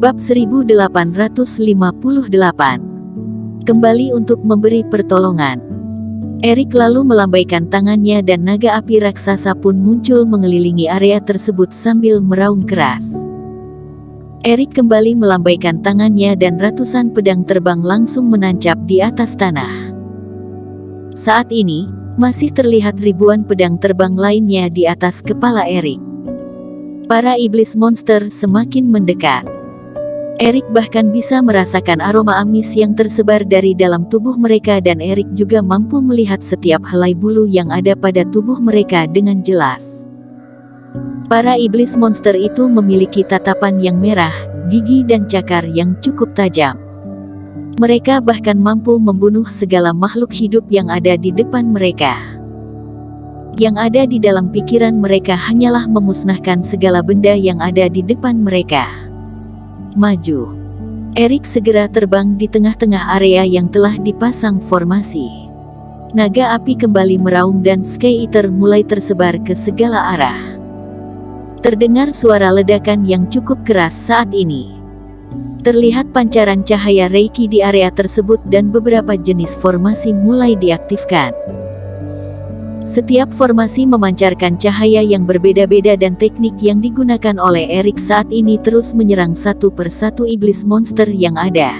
Bab 1858. Kembali untuk memberi pertolongan. Erik lalu melambaikan tangannya dan naga api raksasa pun muncul mengelilingi area tersebut sambil meraung keras. Erik kembali melambaikan tangannya dan ratusan pedang terbang langsung menancap di atas tanah. Saat ini, masih terlihat ribuan pedang terbang lainnya di atas kepala Erik. Para iblis monster semakin mendekat. Erik bahkan bisa merasakan aroma amis yang tersebar dari dalam tubuh mereka dan Erik juga mampu melihat setiap helai bulu yang ada pada tubuh mereka dengan jelas. Para iblis monster itu memiliki tatapan yang merah, gigi dan cakar yang cukup tajam. Mereka bahkan mampu membunuh segala makhluk hidup yang ada di depan mereka. Yang ada di dalam pikiran mereka hanyalah memusnahkan segala benda yang ada di depan mereka. Maju. Erik segera terbang di tengah-tengah area yang telah dipasang formasi. Naga api kembali meraung dan Sky Eater mulai tersebar ke segala arah. Terdengar suara ledakan yang cukup keras saat ini. Terlihat pancaran cahaya Reiki di area tersebut dan beberapa jenis formasi mulai diaktifkan. Setiap formasi memancarkan cahaya yang berbeda-beda dan teknik yang digunakan oleh Erik saat ini terus menyerang satu persatu iblis monster yang ada.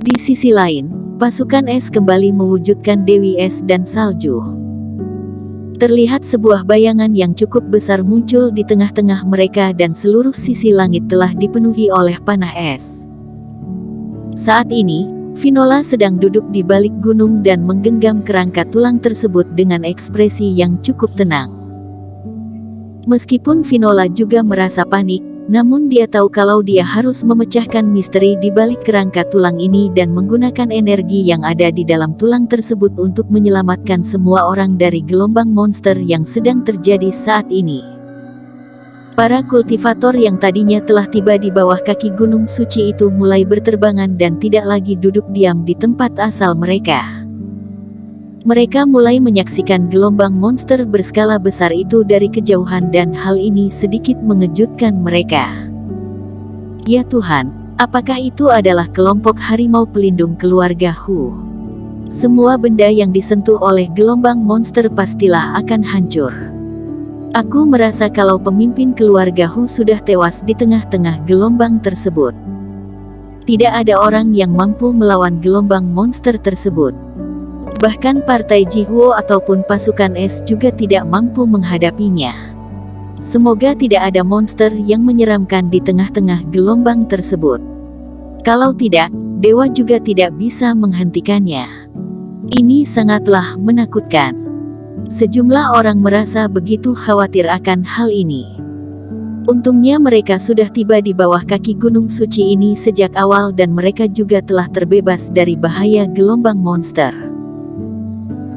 Di sisi lain, pasukan es kembali mewujudkan Dewi Es dan Salju. Terlihat sebuah bayangan yang cukup besar muncul di tengah-tengah mereka dan seluruh sisi langit telah dipenuhi oleh panah es. Saat ini, Finola sedang duduk di balik gunung dan menggenggam kerangka tulang tersebut dengan ekspresi yang cukup tenang. Meskipun Finola juga merasa panik, namun dia tahu kalau dia harus memecahkan misteri di balik kerangka tulang ini dan menggunakan energi yang ada di dalam tulang tersebut untuk menyelamatkan semua orang dari gelombang monster yang sedang terjadi saat ini. Para kultivator yang tadinya telah tiba di bawah kaki gunung suci itu mulai berterbangan dan tidak lagi duduk diam di tempat asal mereka. Mereka mulai menyaksikan gelombang monster berskala besar itu dari kejauhan dan hal ini sedikit mengejutkan mereka. Ya Tuhan, apakah itu adalah kelompok harimau pelindung keluarga Hu? Semua benda yang disentuh oleh gelombang monster pastilah akan hancur. Aku merasa kalau pemimpin keluarga Hu sudah tewas di tengah-tengah gelombang tersebut. Tidak ada orang yang mampu melawan gelombang monster tersebut. Bahkan partai Jihuo ataupun pasukan es juga tidak mampu menghadapinya. Semoga tidak ada monster yang menyeramkan di tengah-tengah gelombang tersebut. Kalau tidak, dewa juga tidak bisa menghentikannya. Ini sangatlah menakutkan. Sejumlah orang merasa begitu khawatir akan hal ini. Untungnya mereka sudah tiba di bawah kaki gunung suci ini sejak awal dan mereka juga telah terbebas dari bahaya gelombang monster.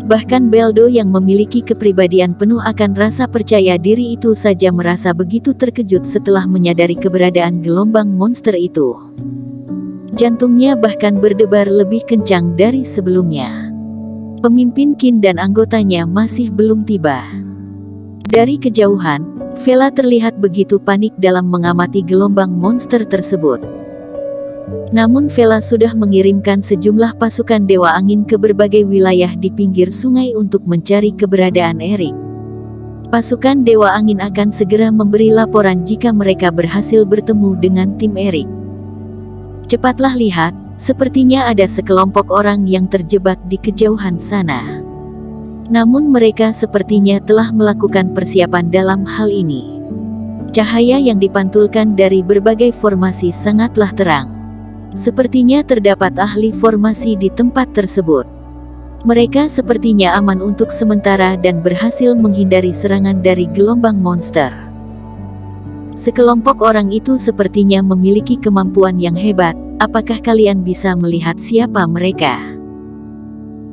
Bahkan Beldo yang memiliki kepribadian penuh akan rasa percaya diri itu saja merasa begitu terkejut setelah menyadari keberadaan gelombang monster itu. Jantungnya bahkan berdebar lebih kencang dari sebelumnya. Pemimpin Qin dan anggotanya masih belum tiba. Dari kejauhan, Vela terlihat begitu panik dalam mengamati gelombang monster tersebut. Namun Vela sudah mengirimkan sejumlah pasukan Dewa Angin ke berbagai wilayah di pinggir sungai untuk mencari keberadaan Erik. Pasukan Dewa Angin akan segera memberi laporan jika mereka berhasil bertemu dengan tim Erik. Cepatlah lihat. Sepertinya ada sekelompok orang yang terjebak di kejauhan sana. Namun mereka sepertinya telah melakukan persiapan dalam hal ini. Cahaya yang dipantulkan dari berbagai formasi sangatlah terang. Sepertinya terdapat ahli formasi di tempat tersebut. Mereka sepertinya aman untuk sementara dan berhasil menghindari serangan dari gelombang monster. Sekelompok orang itu sepertinya memiliki kemampuan yang hebat. Apakah kalian bisa melihat siapa mereka?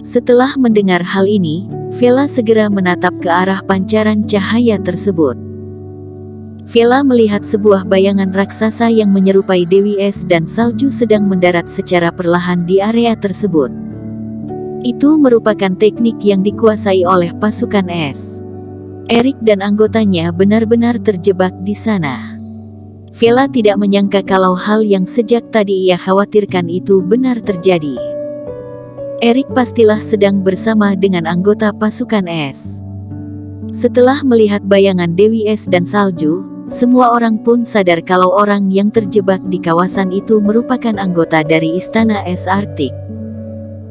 Setelah mendengar hal ini, Vela segera menatap ke arah pancaran cahaya tersebut. Vela melihat sebuah bayangan raksasa yang menyerupai Dewi Es dan Salju sedang mendarat secara perlahan di area tersebut. Itu merupakan teknik yang dikuasai oleh pasukan es. Erik dan anggotanya benar-benar terjebak di sana. Vela tidak menyangka kalau hal yang sejak tadi ia khawatirkan itu benar terjadi. Erik pastilah sedang bersama dengan anggota pasukan es. Setelah melihat bayangan Dewi Es dan salju, semua orang pun sadar kalau orang yang terjebak di kawasan itu merupakan anggota dari Istana Es Arktik.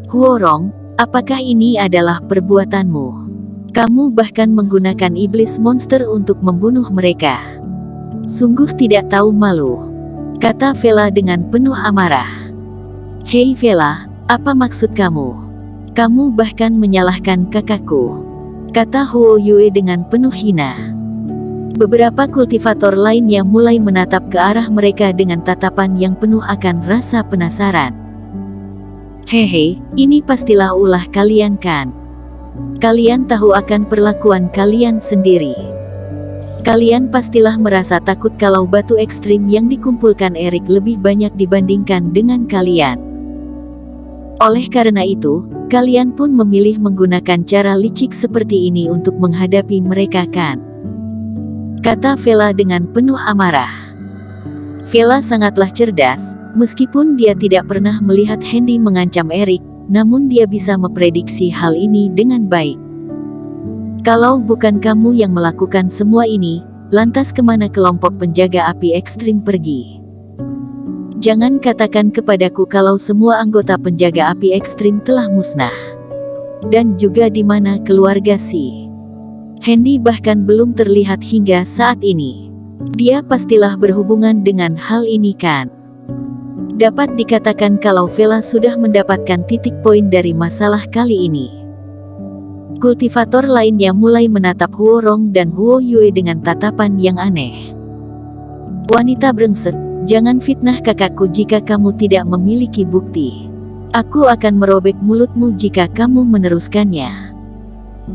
Huorong, apakah ini adalah perbuatanmu? Kamu bahkan menggunakan iblis monster untuk membunuh mereka. Sungguh tidak tahu malu, kata Vela dengan penuh amarah. Hei Vela, apa maksud kamu? Kamu bahkan menyalahkan kakakku, kata Huo Yue dengan penuh hina. Beberapa kultivator lainnya mulai menatap ke arah mereka dengan tatapan yang penuh akan rasa penasaran. Hehe, ini pastilah ulah kalian kan? Kalian tahu akan perlakuan kalian sendiri. Kalian pastilah merasa takut kalau batu ekstrim yang dikumpulkan Erik lebih banyak dibandingkan dengan kalian. Oleh karena itu, kalian pun memilih menggunakan cara licik seperti ini untuk menghadapi mereka kan? Kata Vela dengan penuh amarah. Vela sangatlah cerdas, meskipun dia tidak pernah melihat Hendy mengancam Erik, namun dia bisa memprediksi hal ini dengan baik. Kalau bukan kamu yang melakukan semua ini, lantas kemana kelompok penjaga api ekstrim pergi? Jangan katakan kepadaku kalau semua anggota penjaga api ekstrim telah musnah. Dan juga di mana keluarga si Hendy bahkan belum terlihat hingga saat ini. Dia pastilah berhubungan dengan hal ini kan? Dapat dikatakan kalau Vela sudah mendapatkan titik poin dari masalah kali ini. Kultivator lainnya mulai menatap Huorong dan Huo Yue dengan tatapan yang aneh. Wanita brengsek, jangan fitnah kakakku jika kamu tidak memiliki bukti. Aku akan merobek mulutmu jika kamu meneruskannya.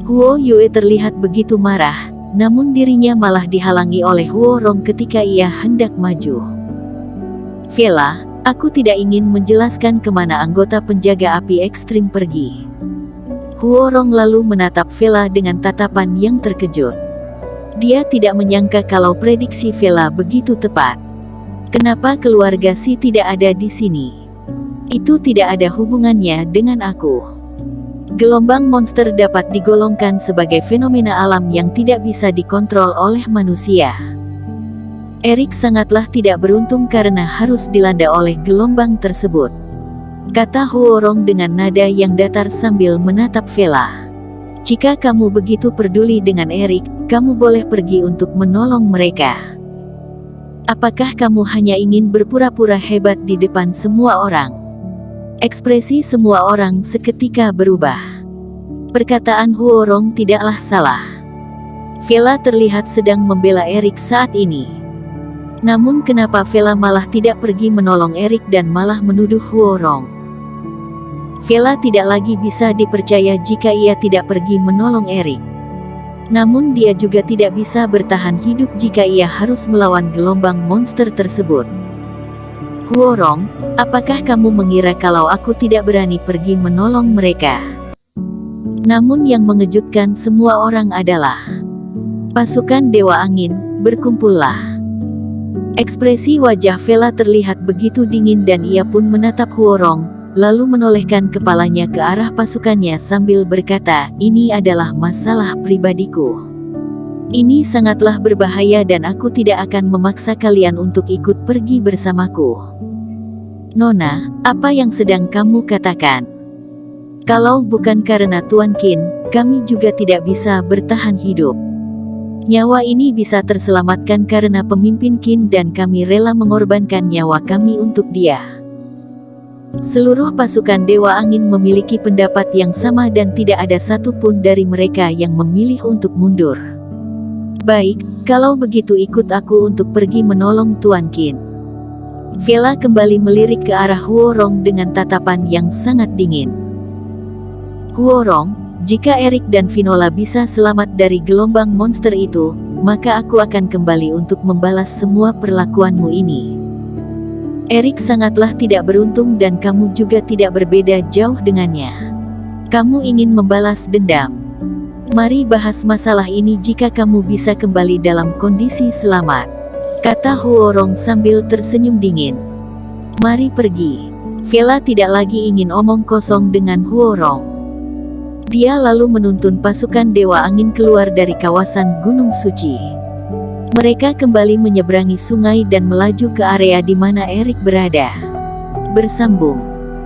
Huo Yue terlihat begitu marah, namun dirinya malah dihalangi oleh Huorong ketika ia hendak maju. Vela, aku tidak ingin menjelaskan kemana anggota penjaga api ekstrim pergi. Huorong lalu menatap Vela dengan tatapan yang terkejut. Dia tidak menyangka kalau prediksi Vela begitu tepat. Kenapa keluarga Si tidak ada di sini? Itu tidak ada hubungannya dengan aku. Gelombang monster dapat digolongkan sebagai fenomena alam yang tidak bisa dikontrol oleh manusia. Erik sangatlah tidak beruntung karena harus dilanda oleh gelombang tersebut, kata Huorong dengan nada yang datar sambil menatap Vela. Jika kamu begitu peduli dengan Erik, kamu boleh pergi untuk menolong mereka. Apakah kamu hanya ingin berpura-pura hebat di depan semua orang? Ekspresi semua orang seketika berubah. Perkataan Huorong tidaklah salah. Vela terlihat sedang membela Erik saat ini. Namun kenapa Vela malah tidak pergi menolong Erik dan malah menuduh Huorong? Vela tidak lagi bisa dipercaya jika ia tidak pergi menolong Erik. Namun dia juga tidak bisa bertahan hidup jika ia harus melawan gelombang monster tersebut. Huorong, apakah kamu mengira kalau aku tidak berani pergi menolong mereka? Namun yang mengejutkan semua orang adalah pasukan Dewa Angin, berkumpullah. Ekspresi wajah Vela terlihat begitu dingin dan ia pun menatap Huorong, lalu menolehkan kepalanya ke arah pasukannya sambil berkata, ini adalah masalah pribadiku. Ini sangatlah berbahaya dan aku tidak akan memaksa kalian untuk ikut pergi bersamaku. Nona, apa yang sedang kamu katakan? Kalau bukan karena Tuan Qin, kami juga tidak bisa bertahan hidup. Nyawa ini bisa terselamatkan karena pemimpin Qin dan kami rela mengorbankan nyawa kami untuk dia. Seluruh pasukan Dewa Angin memiliki pendapat yang sama dan tidak ada satupun dari mereka yang memilih untuk mundur. Baik, kalau begitu ikut aku untuk pergi menolong Tuan Qin. Vela kembali melirik ke arah Huorong dengan tatapan yang sangat dingin. Huorong, jika Erik dan Vinola bisa selamat dari gelombang monster itu, maka aku akan kembali untuk membalas semua perlakuanmu ini. Erik sangatlah tidak beruntung dan kamu juga tidak berbeda jauh dengannya. Kamu ingin membalas dendam. Mari bahas masalah ini jika kamu bisa kembali dalam kondisi selamat. kata Huorong sambil tersenyum dingin. Mari pergi. Vela tidak lagi ingin omong kosong dengan Huorong. Dia lalu menuntun pasukan Dewa Angin keluar dari kawasan Gunung Suci. Mereka kembali menyeberangi sungai dan melaju ke area di mana Erik berada. Bersambung.